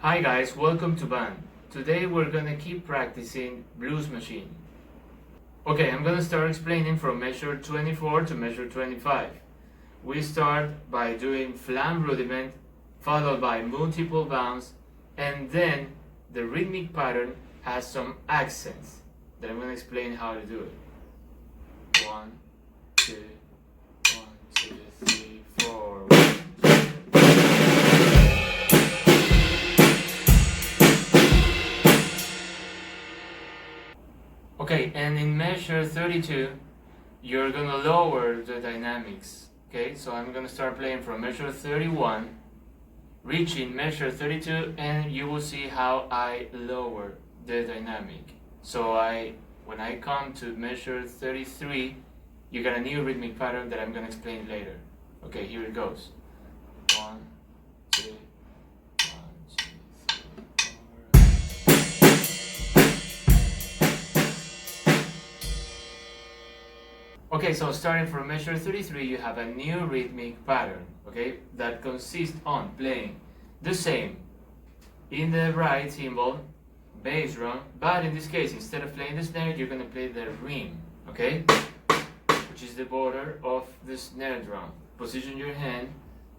Hi guys, welcome to band. Today we're gonna keep practicing Blues Machine. Okay, I'm gonna start explaining from measure 24 to measure 25. We start by doing flam rudiment, followed by multiple bounce, and then the rhythmic pattern has some accents that I'm gonna explain how to do it. 1, 2, 1, 2, 3, 4. Okay, and in measure 32, you're gonna lower the dynamics. Okay, so I'm gonna start playing from measure 31, reaching measure 32, and you will see how I lower the dynamic. So when I come to measure 33, you got a new rhythmic pattern that I'm gonna explain later. Okay, here it goes. 1, 2, 1, 2, 3, 4. Okay, so starting from measure 33, you have a new rhythmic pattern, okay, that consists on playing the same in the right cymbal, bass drum, but in this case, instead of playing the snare, you're gonna play the rim, okay, which is the border of the snare drum. Position your hand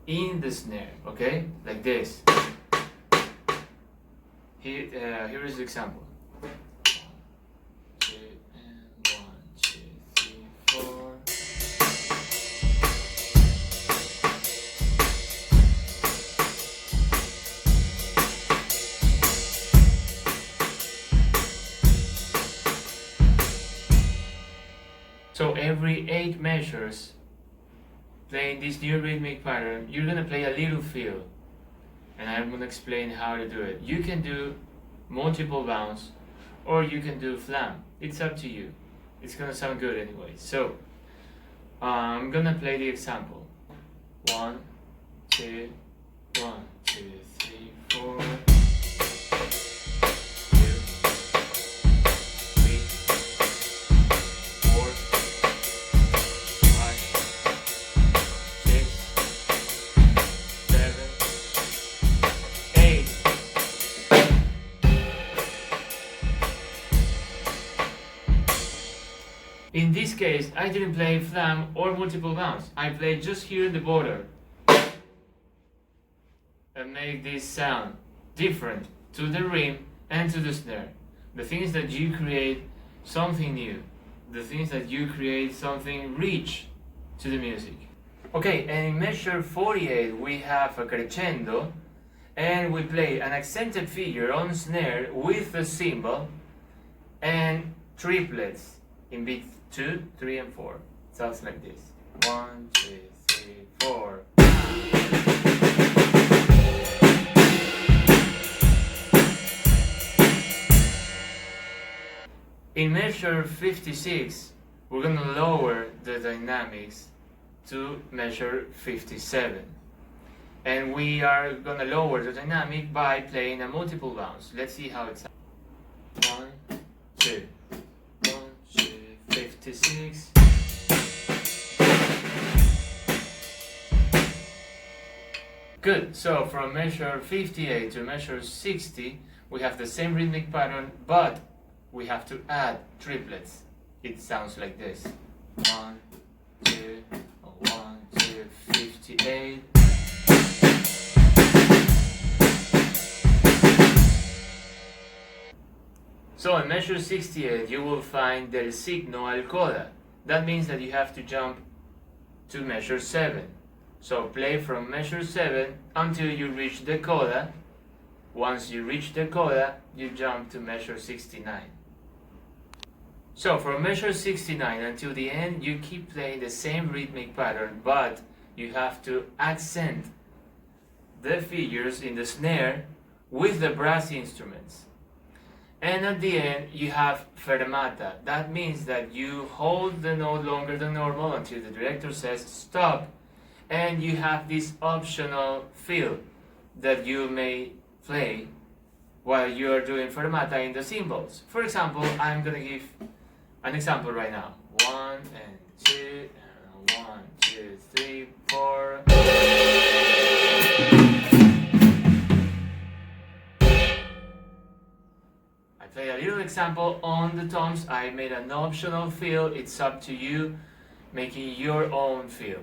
in the snare, okay, like this. Here is the example. 1, 2, and 1, 2, 3, 4. So every 8 measures, playing this new rhythmic pattern, you're gonna play a little fill, and I'm gonna explain how to do it. You can do multiple bounce, or you can do flam. It's up to you. It's gonna sound good anyway. So I'm gonna play the example. 1, 2, 1, 2, 3, 4. 8. In this case, I didn't play flam or multiple bounce. I played just here in the border and make this sound different to the rim and to the snare. The thing is that you create something new. The thing is that you create something rich to the music. Okay, and in measure 48 we have a crescendo, and we play an accented figure on snare with the cymbal and triplets in beat 2, 3, and 4. Sounds like this. 1, 2, 3, 4. In measure 56, we're gonna lower the dynamics to measure 57. And we are gonna lower the dynamic by playing a multiple bounce. Let's see how it sounds. 1, 2. 56. Good, so from measure 58 to measure 60, we have the same rhythmic pattern, but we have to add triplets. It sounds like this. 1, 2, 1, 2, 58. So in measure 68, you will find del signo al coda. That means that you have to jump to measure 7. So play from measure 7 until you reach the coda. Once you reach the coda, you jump to measure 69. So from measure 69 until the end, you keep playing the same rhythmic pattern, but you have to accent the figures in the snare with the brass instruments. And at the end, you have fermata. That means that you hold the note longer than normal until the director says stop, and you have this optional fill that you may play while you are doing fermata in the cymbals. For example, I'm gonna give an example right now. 1 and 2 and 1, 2, 3, 4. So a little example on the toms. I made an optional fill. It's up to you making your own fill.